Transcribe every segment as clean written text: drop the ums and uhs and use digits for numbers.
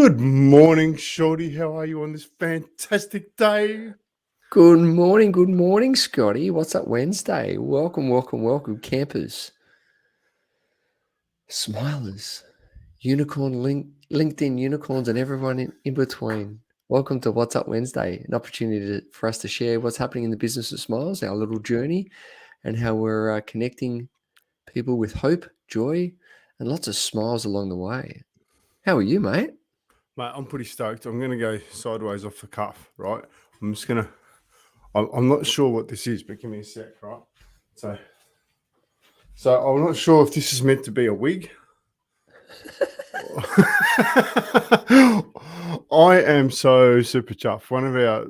Good morning, Shorty. How are you on this fantastic day? Good morning, Scotty. What's up, Wednesday? Welcome, campers, smilers, LinkedIn unicorns, and everyone in between. Welcome to What's Up Wednesday, an opportunity for us to share what's happening in the business of smiles, our little journey, and how we're connecting people with hope, joy, and lots of smiles along the way. How are you, mate? Mate, I'm pretty stoked. I'm going to go sideways off the cuff, right? I'm not sure what this is, but give me a sec, right? So I'm not sure if this is meant to be a wig. I am so super chuffed. One of our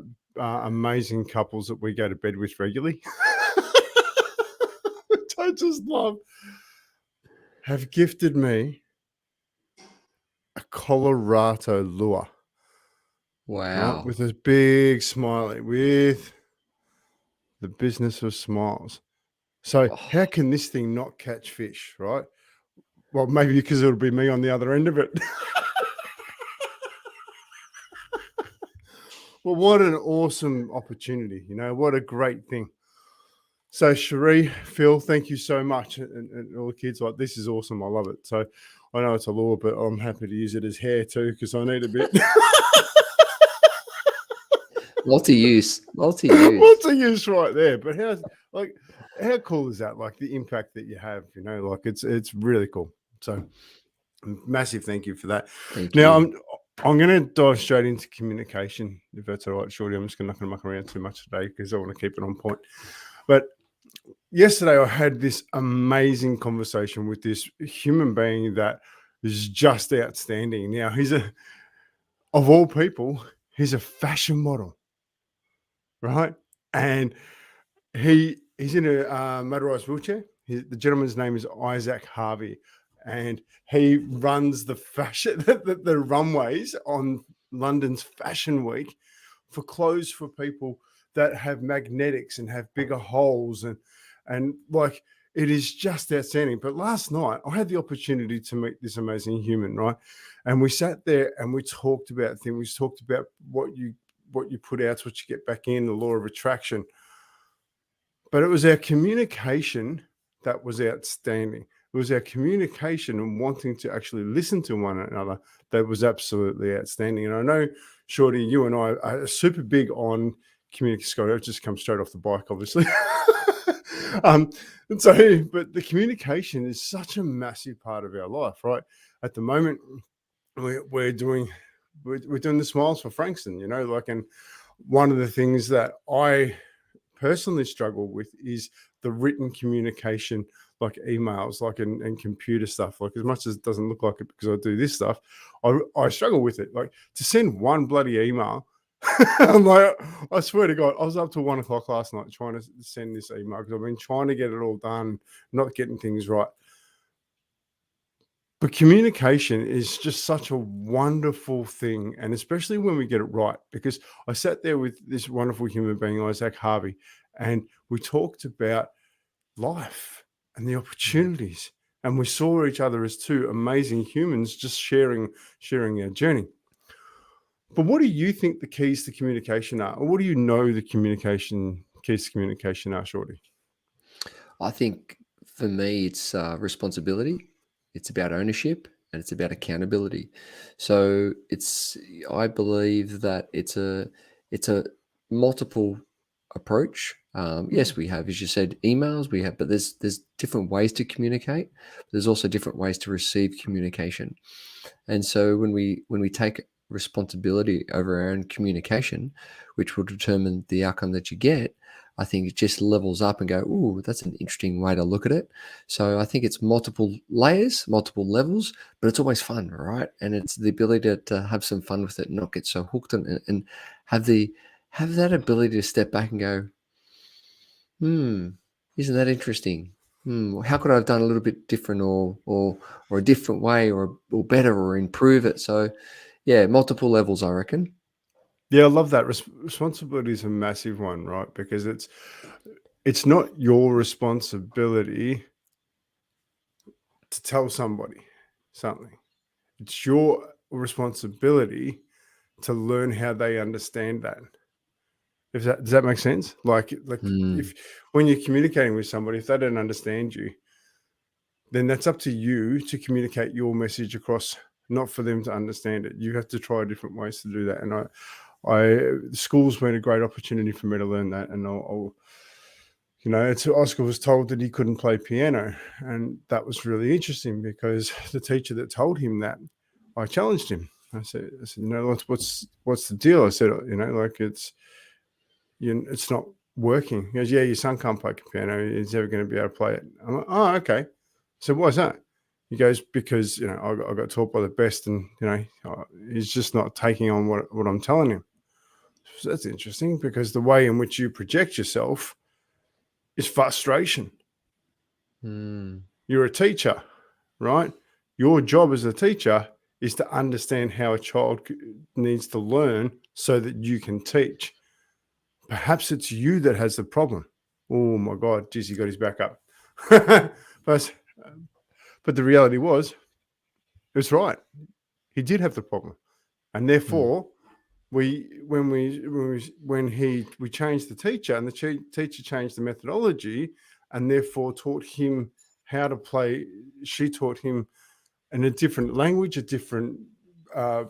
amazing couples that we go to bed with regularly, which I just love, have gifted me a Colorado lure. Wow. Right, with this big smiley, with the business of smiles. So how can this thing not catch fish, right? Well, maybe because it'll be me on the other end of it. Well, what an awesome opportunity, what a great thing. So Cherie, Phil, thank you so much. And all the kids, like, this is awesome. I love it. So I know it's a lure, but I'm happy to use it as hair too, because I need a bit. Lots of use. Lots of use right there. But how cool is that? Like the impact that you have, like it's really cool. So massive thank you for that. Thank Now you. I'm going to dive straight into communication, if that's all right, Shorty. I'm just not going to muck around too much today because I want to keep it on point. But yesterday I had this amazing conversation with this human being that is just outstanding. Now of all people, he's a fashion model, right? And he's in a motorized wheelchair. The gentleman's name is Isaac Harvey, and he runs the fashion the runways on London's Fashion Week for clothes for people that have magnetics and have bigger holes, and like, it is just outstanding. But last night I had the opportunity to meet this amazing human, right? And we sat there and we talked about things. We talked about what you put out, what you get back in, the law of attraction. But it was our communication that was outstanding. It was our communication and wanting to actually listen to one another that was absolutely outstanding. And I know, Shorty, you and I are super big on communication. Scotty, I've just come straight off the bike, obviously. But the communication is such a massive part of our life, right? At the moment, we're doing the smiles for Frankston, and one of the things that I personally struggle with is the written communication, like emails, like and computer stuff. Like, as much as it doesn't look like it because I do this stuff, I struggle with it. Like, to send one bloody email. I'm like, I swear to God, I was up till 1 o'clock last night trying to send this email because I've been trying to get it all done, not getting things right. But communication is just such a wonderful thing, and especially when we get it right, because I sat there with this wonderful human being, Isaac Harvey, and we talked about life and the opportunities, and we saw each other as two amazing humans just sharing our journey. But what do you think the keys to communication are? Or what do you know the keys to communication are, Shorty? I think for me, it's responsibility. It's about ownership and it's about accountability. So I believe that it's a multiple approach. Yes, we have, as you said, emails. But there's different ways to communicate. There's also different ways to receive communication. And so when we take responsibility over our own communication, which will determine the outcome that you get, I think it just levels up and go, ooh, that's an interesting way to look at it. So I think it's multiple layers, multiple levels, but it's always fun, right? And it's the ability to have some fun with it and not get so hooked on it, and have that ability to step back and go, isn't that interesting? How could I have done a little bit different, or a different way, or better, or improve it? So yeah, multiple levels, I reckon. Yeah, I love that. Responsibility is a massive one, right? Because it's not your responsibility to tell somebody something. It's your responsibility to learn how they understand that. Does that make sense? Like if when you're communicating with somebody, if they don't understand you, then that's up to you to communicate your message across, not for them to understand it. You have to try different ways to do that. And school's been a great opportunity for me to learn that. And Oscar was told that he couldn't play piano, and that was really interesting because the teacher that told him that, I challenged him. I said, what's the deal? I said, it's not working. He goes, yeah, your son can't play piano. He's never going to be able to play it. I'm like, oh, okay. So why is that? He goes, because, I got taught by the best, and, he's just not taking on what I'm telling him. So that's interesting, because the way in which you project yourself is frustration. You're a teacher, right? Your job as a teacher is to understand how a child needs to learn so that you can teach. Perhaps it's you that has the problem. Oh my God, geez, he got his back up. But the reality was, it was right. He did have the problem, and therefore, we changed the teacher, and the teacher changed the methodology, and therefore taught him how to play. She taught him in a different language, a different body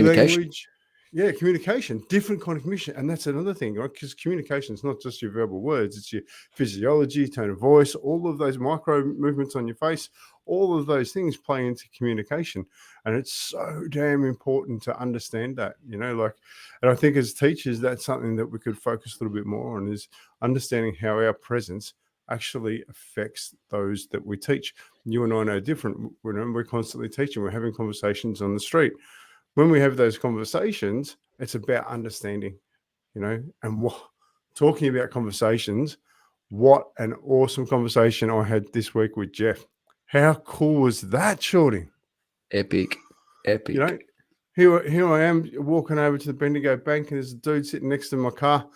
language. Yeah, communication, different kind of communication. And that's another thing, right? Because communication is not just your verbal words, it's your physiology, tone of voice, all of those micro movements on your face, all of those things play into communication. And it's so damn important to understand that, and I think as teachers, that's something that we could focus a little bit more on, is understanding how our presence actually affects those that we teach. You and I know different. We're constantly teaching. We're having conversations on the street. When we have those conversations, it's about understanding, and talking about conversations. What an awesome conversation I had this week with Jeff. How cool was that, Shorty? Epic. Here I am walking over to the Bendigo Bank, and there's a dude sitting next to my car, and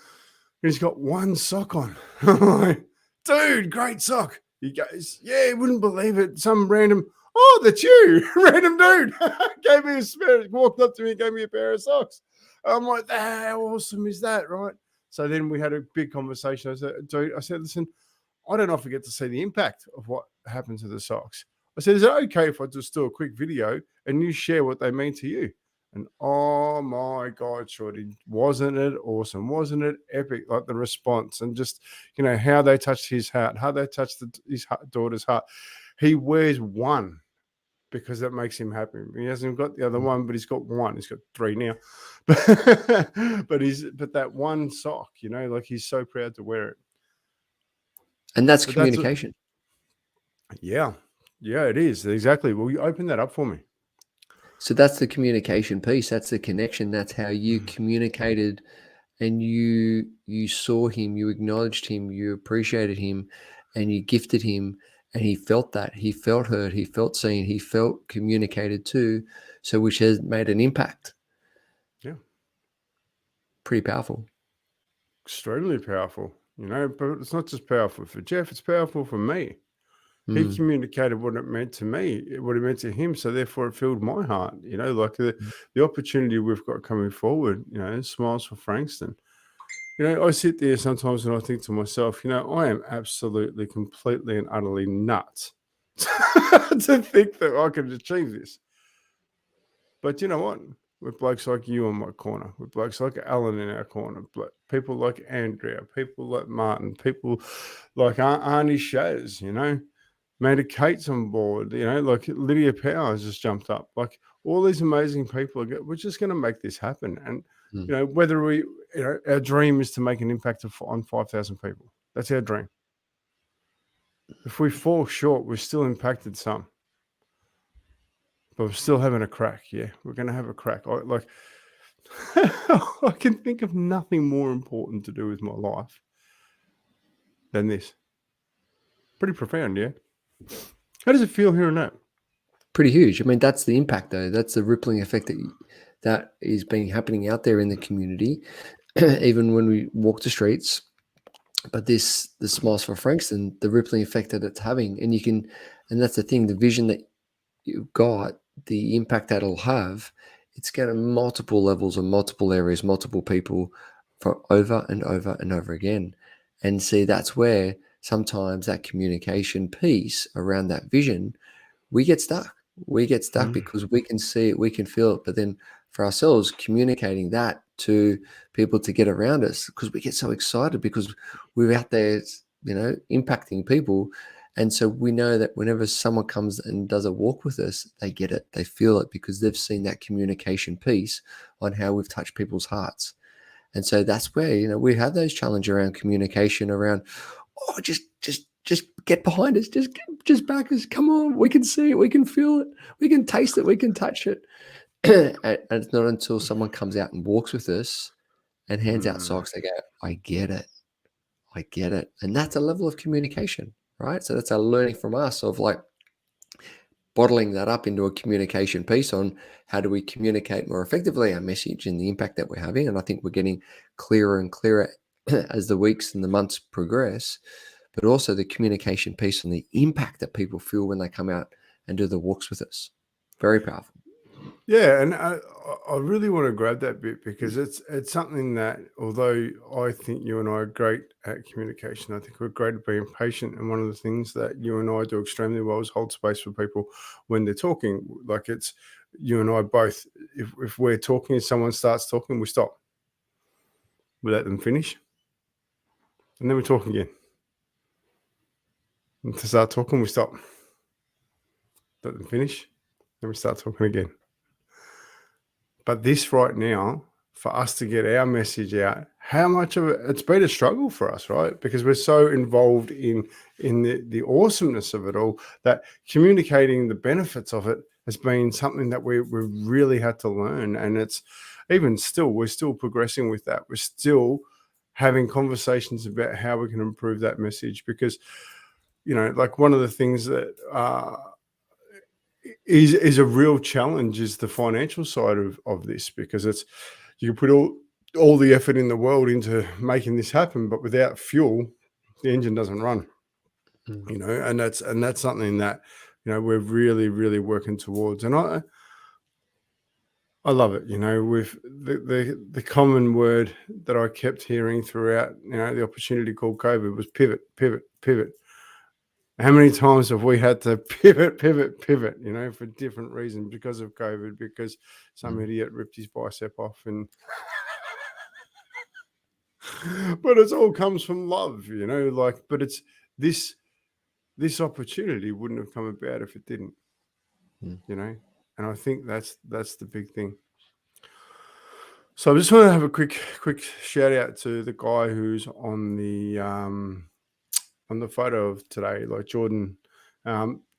he's got one sock on. I'm like, dude, great sock. He goes, yeah, you wouldn't believe it. Some random, oh, that's you, random dude. Gave me a spare, walked up to me and gave me a pair of socks. I'm like, how awesome is that, right? So then we had a big conversation. I said, listen, I don't often get to see the impact of what happens to the socks. I said, is it okay if I just do a quick video and you share what they mean to you? And oh my God, Shorty, wasn't it awesome? Wasn't it epic? Like the response, and just, how they touched his heart, how they touched his daughter's heart. He wears one because that makes him happy. He hasn't got the other one, but he's got one. He's got three now. But that one sock, he's so proud to wear it. And that's communication. Yeah, it is. Exactly. Well, you open that up for me. So that's the communication piece. That's the connection. That's how you communicated, and you saw him, you acknowledged him, you appreciated him, and you gifted him, and he felt that. He felt heard, he felt seen, he felt communicated to, so which has made an impact. Yeah. Pretty powerful. Extremely powerful, but it's not just powerful for Jeff, it's powerful for me. He communicated what it meant to me, what it meant to him. So therefore it filled my heart, like the opportunity we've got coming forward, Smiles for Frankston. I sit there sometimes and I think to myself, I am absolutely, completely and utterly nuts to think that I can achieve this. But you know what? With blokes like you in my corner, with blokes like Alan in our corner, people like Andrea, people like Martin, people like Arnie Shaz, Amanda Kate's on board, like Lydia Powers just jumped up. Like all these amazing people, we're just going to make this happen. And, whether our dream is to make an impact on 5,000 people. That's our dream. If we fall short, we've still impacted some. But we're still having a crack. Yeah, we're going to have a crack. I can think of nothing more important to do with my life than this. Pretty profound, yeah? How does it feel hearing that? Pretty huge. I mean, that's the impact, though. That's the rippling effect that is being happening out there in the community, even when we walk the streets. But the Smiles for Frankston, the rippling effect that it's having, and that's the thing, the vision that you've got the impact that'll have, it's going to multiple levels and multiple areas, multiple people for over and over and over again. And see, that's where sometimes that communication piece around that vision, we get stuck. We get stuck because we can see it, we can feel it. But then for ourselves, communicating that to people to get around us, because we get so excited because we're out there, impacting people. And so we know that whenever someone comes and does a walk with us, they get it, they feel it because they've seen that communication piece on how we've touched people's hearts. And so that's where, we have those challenges around communication, around, oh, just get behind us, just back us. Come on, we can see it, we can feel it, we can taste it, we can touch it. And it's not until someone comes out and walks with us and hands out socks, they go, I get it. And that's a level of communication, right? So that's a learning from us of like bottling that up into a communication piece on how do we communicate more effectively our message and the impact that we're having. And I think we're getting clearer and clearer as the weeks and the months progress, but also the communication piece and the impact that people feel when they come out and do the walks with us. Very powerful. Yeah, and I really want to grab that bit because it's something that, although I think you and I are great at communication, I think we're great at being patient. And one of the things that you and I do extremely well is hold space for people when they're talking. Like it's you and I both. If we're talking and someone starts talking, we stop. We let them finish, and then we talk again. And to start talking, we stop. Let them finish, then we start talking again. But this right now, for us to get our message out, how much of it's been a struggle for us, right? Because we're so involved in the awesomeness of it all that communicating the benefits of it has been something that we really had to learn. And it's even still, we're still progressing with that. We're still having conversations about how we can improve that message because, like one of the things that is a real challenge is the financial side of this because it's you can put all the effort in the world into making this happen, but without fuel, the engine doesn't run. And that's something that we're really, really working towards. And I love it. With the common word that I kept hearing throughout the opportunity called COVID was pivot, pivot, pivot. How many times have we had to pivot, for different reasons because of COVID, because some idiot ripped his bicep off but it all comes from love, but it's this opportunity wouldn't have come about if it didn't, and I think that's the big thing. So I just want to have a quick shout out to the guy who's on the photo of today, like Jordan.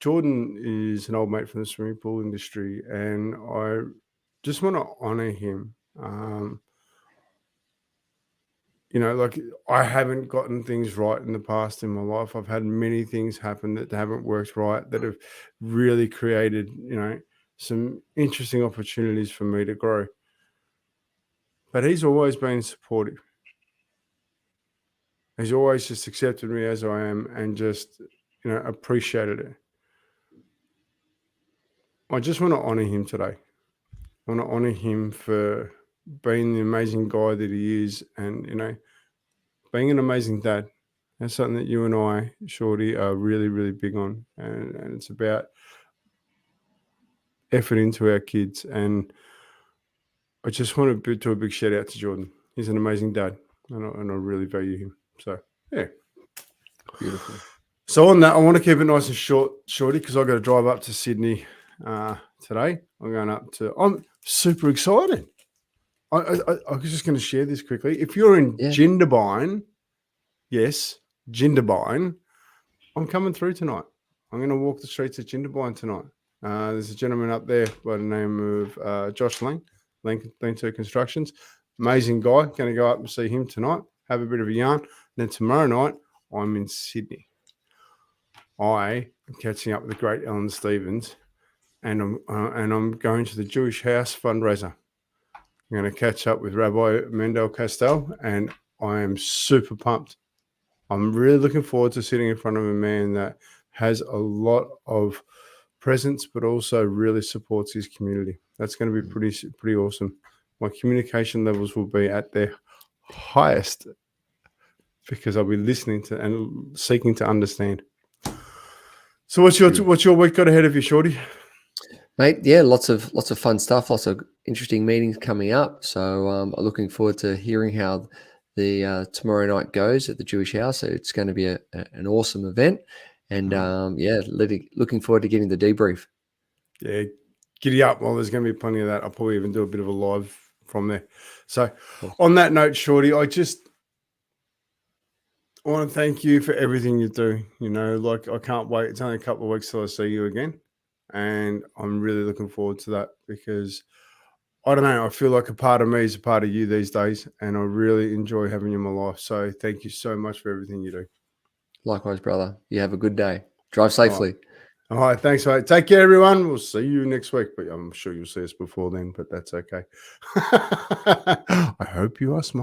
Jordan is an old mate from the swimming pool industry, and I just want to honor him. Like I haven't gotten things right in the past in my life. I've had many things happen that haven't worked right, that have really created, some interesting opportunities for me to grow. But he's always been supportive. He's always just accepted me as I am and just, appreciated it. I just want to honor him today. I want to honor him for being the amazing guy that he is and, being an amazing dad. That's something that you and I, Shorty, are really, really big on. And it's about effort into our kids. And I just want to do a big shout out to Jordan. He's an amazing dad and I really value him. So, yeah. Beautiful. So on that, I want to keep it nice and short, Shorty, because I've got to drive up to Sydney today. I'm super excited. I was just going to share this quickly. If you're in Jindabyne, yes, Jindabyne, I'm coming through tonight. I'm going to walk the streets of Jindabyne tonight. There's a gentleman up there by the name of Josh Lang 2 Constructions. Amazing guy. Going to go up and see him tonight, have a bit of a yarn. And then tomorrow night, I'm in Sydney. I am catching up with the great Ellen Stevens, and I'm going to the Jewish House fundraiser. I'm going to catch up with Rabbi Mendel Castell, and I am super pumped. I'm really looking forward to sitting in front of a man that has a lot of presence, but also really supports his community. That's going to be pretty awesome. My communication levels will be at their highest because I'll be listening to and seeking to understand. So what's your week got ahead of you, Shorty? Mate, yeah, lots of fun stuff, lots of interesting meetings coming up. So I'm looking forward to hearing how the tomorrow night goes at the Jewish House. So it's going to be an awesome event, and looking forward to getting the debrief. Yeah, giddy up. Well, there's going to be plenty of that. I'll probably even do a bit of a live from there. So on that note, Shorty, I want to thank you for everything you do. You know, like I can't wait. It's only a couple of weeks till I see you again. And I'm really looking forward to that because I don't know, I feel like a part of me is a part of you these days. And I really enjoy having you in my life. So thank you so much for everything you do. Likewise, brother. You have a good day. Drive safely. All right. Thanks, mate. Take care, everyone. We'll see you next week. But I'm sure you'll see us before then, but that's okay. I hope you are smart.